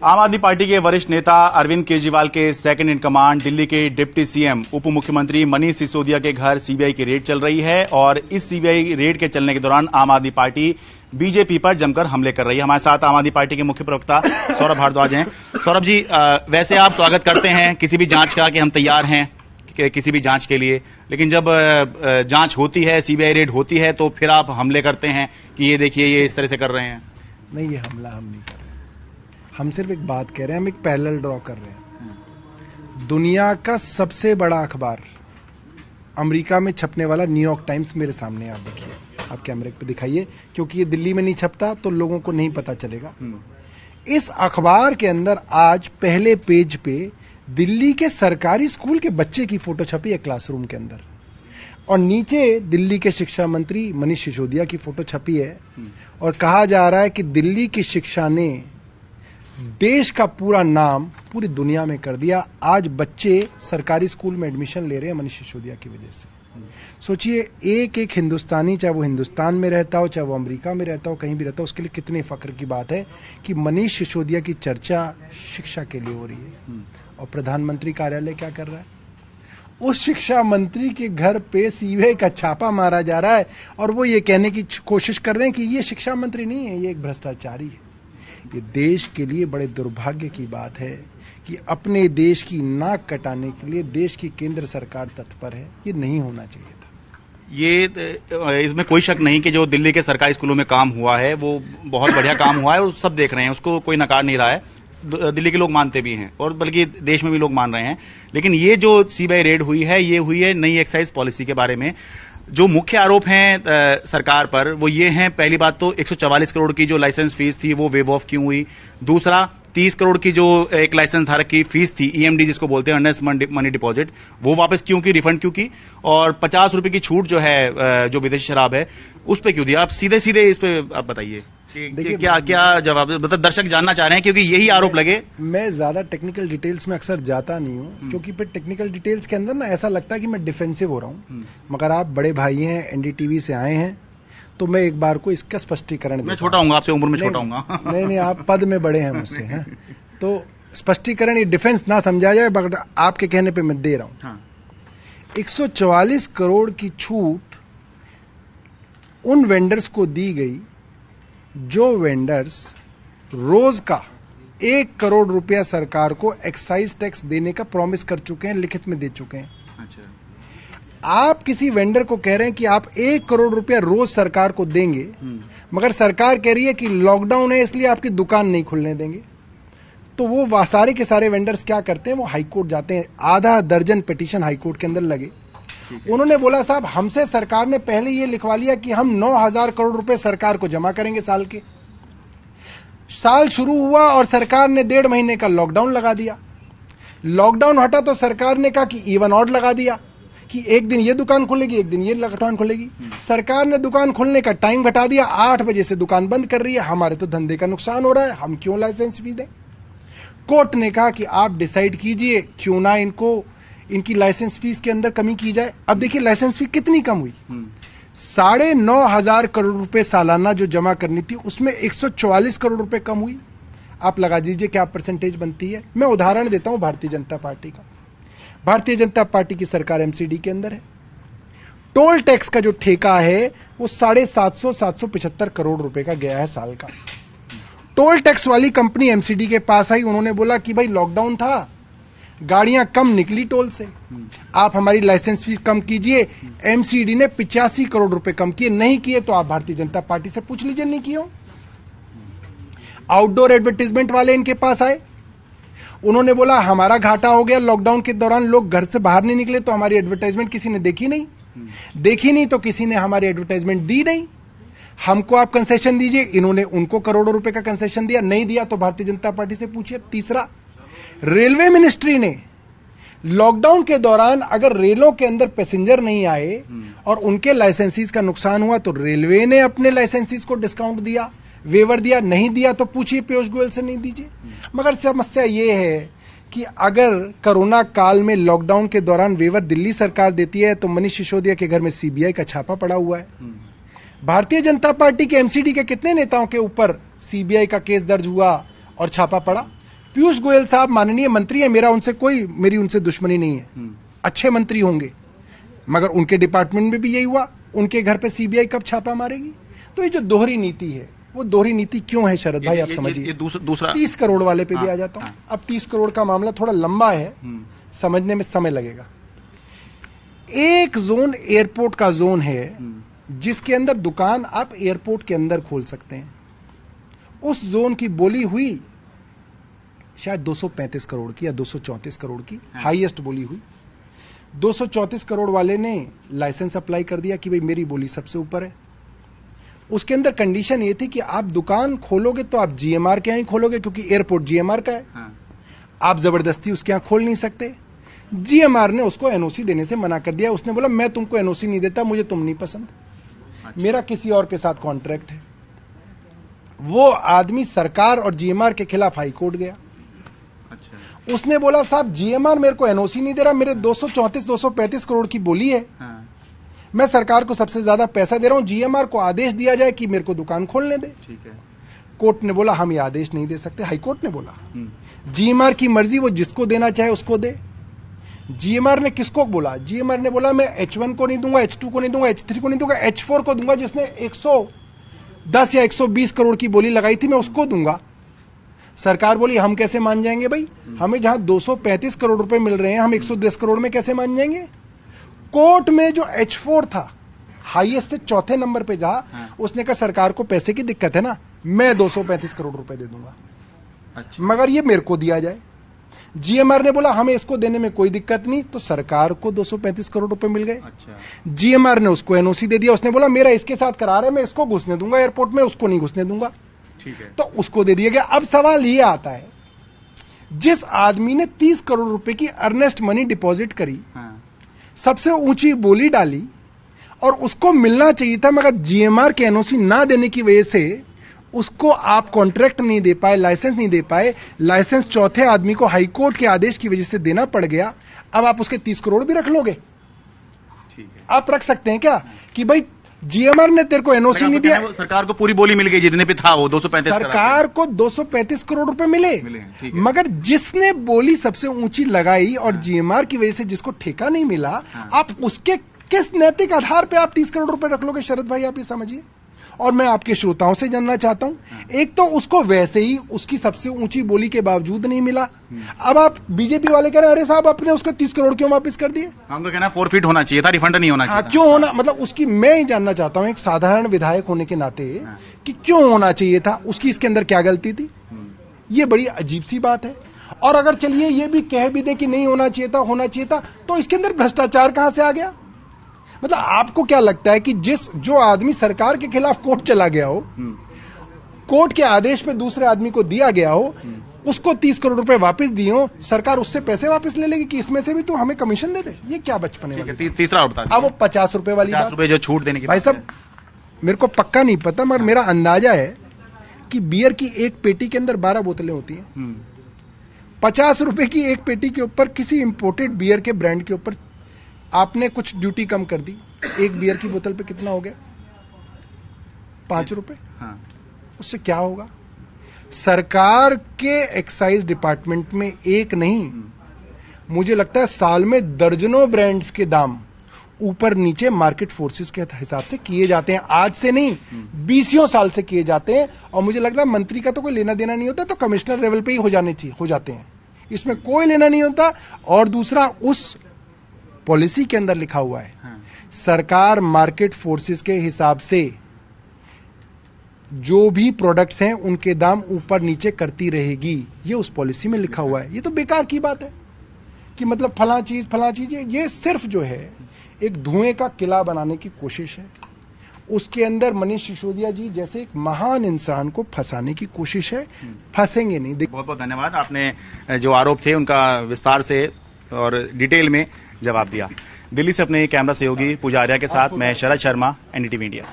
आम आदमी पार्टी के वरिष्ठ नेता अरविंद केजरीवाल के सेकंड इन कमांड दिल्ली के डिप्टी सीएम उप मुख्यमंत्री मनीष सिसोदिया के घर सीबीआई की रेड चल रही है और इस सीबीआई रेड के चलने के दौरान आम आदमी पार्टी बीजेपी पर जमकर हमले कर रही है। हमारे साथ आम आदमी पार्टी के मुख्य प्रवक्ता सौरभ भारद्वाज हैं। सौरभ जी, वैसे आप स्वागत करते हैं किसी भी जांच का कि हम तैयार हैं किसी भी जांच के लिए, लेकिन जब जांच होती है, सीबीआई रेड होती है, तो फिर आप हमले करते हैं कि ये देखिए ये इस तरह से कर रहे हैं। नहीं, ये हमला हम नहीं कर रहे, हम सिर्फ एक बात कह रहे हैं, हम एक पैरेलल ड्रॉ कर रहे हैं। दुनिया का सबसे बड़ा अखबार अमेरिका में छपने वाला न्यूयॉर्क टाइम्स मेरे सामने, आप देखिए, आप कैमरे पे दिखाइए, क्योंकि ये दिल्ली में नहीं छपता तो लोगों को नहीं पता चलेगा। इस अखबार के अंदर आज पहले पेज पे दिल्ली के सरकारी स्कूल के बच्चे की फोटो छपी है क्लासरूम के अंदर, और नीचे दिल्ली के शिक्षा मंत्री मनीष सिसोदिया की फोटो छपी है, और कहा जा रहा है कि दिल्ली की शिक्षा ने देश का पूरा नाम पूरी दुनिया में कर दिया। आज बच्चे सरकारी स्कूल में एडमिशन ले रहे हैं मनीष सिसोदिया की वजह से। सोचिए, एक एक हिंदुस्तानी, चाहे वो हिंदुस्तान में रहता हो, चाहे वो अमेरिका में रहता हो, कहीं भी रहता हो, उसके लिए कितने फख्र की बात है कि मनीष सिसोदिया की चर्चा शिक्षा के लिए हो रही है। और प्रधानमंत्री कार्यालय क्या कर रहा है? उस शिक्षा मंत्री के घर पे सीबीआई का छापा मारा जा रहा है, और वो ये कहने की कोशिश कर रहे हैं कि ये शिक्षा मंत्री नहीं है, ये एक भ्रष्टाचारी है। ये देश के लिए बड़े दुर्भाग्य की बात है कि अपने देश की नाक कटाने के लिए देश की केंद्र सरकार तत्पर है। ये नहीं होना चाहिए था। ये इसमें कोई शक नहीं कि जो दिल्ली के सरकारी स्कूलों में काम हुआ है वो बहुत बढ़िया काम हुआ है और सब देख रहे हैं, उसको कोई नकार नहीं रहा है। दिल्ली के लोग मानते भी हैं और बल्कि देश में भी लोग मान रहे हैं। लेकिन ये जो सीबीआई रेड हुई है, ये हुई है नई एक्साइज पॉलिसी के बारे में। जो मुख्य आरोप हैं सरकार पर वो ये हैं, पहली बात तो 144 करोड़ की जो लाइसेंस फीस थी वो वेव ऑफ क्यों हुई। दूसरा, 30 करोड़ की जो एक लाइसेंस धारक की फीस थी, ईएमडी जिसको बोलते हैं, अर्नेस्ट मनी डिपॉजिट, वो वापस क्यों की, रिफंड क्यों की। और 50 रुपए की छूट जो है जो विदेशी शराब है उस पर क्यों दिया। आप सीधे सीधे इस पे आप बताइए देखिए क्या जवाब, मतलब दर्शक जानना चाह रहे हैं क्योंकि यही आरोप लगे। मैं ज्यादा टेक्निकल डिटेल्स में अक्सर जाता नहीं हूं, क्योंकि फिर टेक्निकल डिटेल्स के अंदर ना ऐसा लगता है कि मैं डिफेंसिव हो रहा हूं। मगर आप बड़े भाई हैं, एनडीटीवी से आए हैं, तो मैं एक बार को इसका स्पष्टीकरण मैं छोटा हूं आपसे, उम्र में छोटा हूं। नहीं, आप पद में बड़े हैं मुझसे, हैं तो स्पष्टीकरण, ये डिफेंस ना समझा जाए, बट आपके कहने पे मैं दे रहा हूं। 144 करोड़ की छूट उन वेंडर्स को दी गई जो वेंडर्स रोज का 1 करोड़ रुपया सरकार को एक्साइज टैक्स देने का प्रॉमिस कर चुके हैं, लिखित में दे चुके हैं। अच्छा। आप किसी वेंडर को कह रहे हैं कि आप 1 करोड़ रुपया रोज सरकार को देंगे, मगर सरकार कह रही है कि लॉकडाउन है इसलिए आपकी दुकान नहीं खुलने देंगे। तो वो सारे के सारे वेंडर्स क्या करते हैं, वो हाईकोर्ट जाते हैं। आधा दर्जन पिटीशन हाईकोर्ट के अंदर लगे। उन्होंने बोला, साहब हमसे सरकार ने पहले ये लिखवा लिया कि हम 9,000 करोड़ रुपए सरकार को जमा करेंगे साल के। साल शुरू हुआ और सरकार ने 1.5 महीने का लॉकडाउन लगा दिया। लॉकडाउन हटा तो सरकार ने कहा कि इवन ऑड लगा दिया कि एक दिन ये दुकान खुलेगी, एक दिन ये दुकान खुलेगी। सरकार ने दुकान खुलने का टाइम घटा दिया, 8 बजे से दुकान बंद कर रही है। हमारे तो धंधे का नुकसान हो रहा है, हम क्यों लाइसेंस फी दें। कोर्ट ने कहा कि आप डिसाइड कीजिए, क्यों ना इनकी लाइसेंस फीस के अंदर कमी की जाए। अब देखिए लाइसेंस फी कितनी कम हुई, 9,500 करोड़ रुपए सालाना जो जमा करनी थी उसमें 144 करोड़ रुपए कम हुई। आप लगा दीजिए क्या परसेंटेज बनती है। मैं उदाहरण देता हूं भारतीय जनता पार्टी का। भारतीय जनता पार्टी की सरकार एमसीडी के अंदर है। टोल टैक्स का जो ठेका है वो 750-775 करोड़ रुपए का गया है साल का। टोल टैक्स वाली कंपनी एमसीडी के पास आई, उन्होंने बोला कि भाई लॉकडाउन था, गाड़ियां कम निकली टोल से, आप हमारी लाइसेंस फीस कम कीजिए। एमसीडी ने 85 करोड़ रुपए कम किए। नहीं किए तो आप भारतीय जनता पार्टी से पूछ लीजिए, नहीं किए। आउटडोर एडवर्टाइजमेंट वाले इनके पास आए, उन्होंने बोला हमारा घाटा हो गया, लॉकडाउन के दौरान लोग घर से बाहर नहीं निकले तो हमारी एडवर्टाइजमेंट किसी ने देखी नहीं तो किसी ने हमारी एडवर्टाइजमेंट दी नहीं, हमको आप कंसेशन दीजिए। इन्होंने उनको करोड़ों रुपए का कंसेशन दिया, नहीं दिया तो भारतीय जनता पार्टी से पूछिए। तीसरा, रेलवे मिनिस्ट्री ने लॉकडाउन के दौरान अगर रेलों के अंदर पैसेंजर नहीं आए और उनके लाइसेंसीज का नुकसान हुआ तो रेलवे ने अपने लाइसेंसीज को डिस्काउंट दिया, वेवर दिया। नहीं दिया तो पूछिए पीयूष गोयल से, नहीं दीजिए। मगर समस्या यह है कि अगर कोरोना काल में लॉकडाउन के दौरान वेवर दिल्ली सरकार देती है तो मनीष सिसोदिया के घर में सीबीआई का छापा पड़ा हुआ है। भारतीय जनता पार्टी के एमसीडी के कितने नेताओं के ऊपर सीबीआई का केस दर्ज हुआ और छापा पड़ा? पीयूष गोयल साहब माननीय मंत्री है, मेरी उनसे दुश्मनी नहीं है, अच्छे मंत्री होंगे, मगर उनके डिपार्टमेंट में भी यही हुआ। उनके घर पे सीबीआई कब छापा मारेगी? तो ये जो दोहरी नीति है, वो दोहरी नीति क्यों है शरद भाई, आप समझिए। दूसरा 30 करोड़ वाले पे भी आ जाता हूं। अब 30 करोड़ का मामला थोड़ा लंबा है, समझने में समय लगेगा। एक जोन एयरपोर्ट का जोन है जिसके अंदर दुकान आप एयरपोर्ट के अंदर खोल सकते हैं। उस जोन की बोली हुई शायद 235 करोड़ की या 234 करोड़ की, हाईएस्ट बोली हुई। 234 करोड़ वाले ने लाइसेंस अप्लाई कर दिया कि भाई मेरी बोली सबसे ऊपर है। उसके अंदर कंडीशन ये थी कि आप दुकान खोलोगे तो आप जीएमआर के यहां ही खोलोगे, क्योंकि एयरपोर्ट जीएमआर का है। आप जबरदस्ती उसके यहां खोल नहीं सकते। जीएमआर ने उसको एनओसी देने से मना कर दिया। उसने बोला मैं तुमको एनओसी नहीं देता, मुझे तुम नहीं पसंद, मेरा किसी और के साथ कॉन्ट्रैक्ट है। वो आदमी सरकार और जीएमआर के खिलाफ हाईकोर्ट गया। अच्छा। उसने बोला साहब जीएमआर मेरे को एनओसी नहीं दे रहा, मेरे 234-235 करोड़ की बोली है, मैं सरकार को सबसे ज्यादा पैसा दे रहा हूं, जीएमआर को आदेश दिया जाए कि मेरे को दुकान खोलने दे। ठीक है। कोर्ट ने बोला हम ये आदेश नहीं दे सकते। हाईकोर्ट ने बोला जीएमआर की मर्जी, वो जिसको देना चाहे उसको दे। जीएमआर ने किसको बोला? जीएमआर ने बोला मैं H1 को नहीं दूंगा, H2 को नहीं दूंगा, H3 को नहीं दूंगा, H4 को दूंगा, जिसने 110 या 120 करोड़ की बोली लगाई थी मैं उसको दूंगा। सरकार बोली हम कैसे मान जाएंगे भाई, हमें जहां 235 करोड़ रुपए मिल रहे हैं हम 110 करोड़ में कैसे मान जाएंगे? कोर्ट में जो H4 था, हाईएस्ट से चौथे नंबर पे जहां, उसने कहा सरकार को पैसे की दिक्कत है ना, मैं 235 करोड़ रुपए दे दूंगा। अच्छा। मगर ये मेरे को दिया जाए। जीएमआर ने बोला हमें इसको देने में कोई दिक्कत नहीं, तो सरकार को 235 करोड़ रुपए मिल गए। अच्छा। जीएमआर ने उसको एनओसी दे दिया। उसने बोला मेरा इसके साथ करार है, मैं इसको घुसने दूंगा एयरपोर्ट में, उसको नहीं घुसने दूंगा। ठीक है। तो उसको दे दिया गया। अब सवाल यह आता है, जिस आदमी ने 30 करोड़ रुपए की अर्नेस्ट मनी डिपॉजिट करी, सबसे ऊंची बोली डाली और उसको मिलना चाहिए था, मगर जीएमआर के एनओसी ना देने की वजह से उसको आप कॉन्ट्रैक्ट नहीं दे पाए, लाइसेंस नहीं दे पाए। लाइसेंस चौथे आदमी को हाईकोर्ट के आदेश की वजह से देना पड़ गया। अब आप उसके 30 करोड़ भी रख लोगे? ठीक है। आप रख सकते हैं क्या कि भाई जीएमआर ने तेरे को एनओसी नहीं दिया? सरकार को पूरी बोली मिल गई जितने पे था वो 235। सरकार को 235 करोड़ रुपए मिले, मगर जिसने बोली सबसे ऊंची लगाई और जीएमआर की वजह से जिसको ठेका नहीं मिला, आप उसके किस नैतिक आधार पे आप 30 करोड़ रुपए रख लोगे? शरद भाई आप ये समझिए। और मैं आपके श्रोताओं से जानना चाहता हूं, एक तो उसको वैसे ही उसकी सबसे ऊंची बोली के बावजूद नहीं मिला। अब आप बीजेपी वाले कह रहे हैं अरे साहब आपने उसका 30 करोड़ क्यों वापस कर दिए? हम तो कहना फोरफिट होना चाहिए था, रिफंड नहीं होना चाहिए था। क्यों होना, मतलब उसकी मैं ही जानना चाहता हूं एक साधारण विधायक होने के नाते कि क्यों होना चाहिए था, उसकी इसके अंदर क्या गलती थी? ये बड़ी अजीब सी बात है। और अगर चलिए ये भी कह भी दे कि नहीं होना चाहिए था, होना चाहिए था, तो इसके अंदर भ्रष्टाचार कहां से आ गया? मतलब आपको क्या लगता है कि जो आदमी सरकार के खिलाफ कोर्ट चला गया हो, कोर्ट के आदेश पे दूसरे आदमी को दिया गया हो, उसको 30 करोड़ रुपए वापस दिए हो, सरकार उससे पैसे वापस ले लेगी कि इसमें से भी तो हमें कमीशन दे दे? ये क्या बचपने वाली? तीसरा उठता है। अब वो 50 रुपए वाली बात, 50 रुपए जो छूट देने की भाई साहब मेरे को पक्का नहीं पता, मगर मेरा अंदाजा है कि बियर की एक पेटी के अंदर 12 बोतलें होती हैं। 50 रुपए की एक पेटी के ऊपर किसी इंपोर्टेड बियर के ब्रांड के ऊपर आपने कुछ ड्यूटी कम कर दी, एक बियर की बोतल पे कितना हो गया? 5 रुपए। उससे क्या होगा? सरकार के एक्साइज डिपार्टमेंट में एक नहीं, मुझे लगता है साल में दर्जनों ब्रांड्स के दाम ऊपर नीचे मार्केट फोर्सेस के हिसाब से किए जाते हैं। आज से नहीं, 20 साल से किए जाते हैं। और मुझे लग रहा है मंत्री का तो कोई लेना देना नहीं होता, तो कमिश्नर लेवल पे ही हो जाते हैं, इसमें कोई लेना नहीं होता। और दूसरा, उस पॉलिसी के अंदर लिखा हुआ है सरकार मार्केट फोर्सेस के हिसाब से जो भी प्रोडक्ट्स हैं उनके दाम ऊपर नीचे करती रहेगी। ये उस पॉलिसी में लिखा हुआ है। ये तो बेकार की बात है कि मतलब फला चीज ये सिर्फ जो है एक धुएं का किला बनाने की कोशिश है। उसके अंदर मनीष सिसोदिया जी जैसे एक महान इंसान को फंसाने की कोशिश है। फंसेंगे नहीं। बहुत बहुत धन्यवाद, आपने जो आरोप थे उनका विस्तार से और डिटेल में जवाब दिया। दिल्ली से अपने कैमरा सहयोगी पूजा आर्या के साथ मैं शरद शर्मा, एनडीटीवी इंडिया।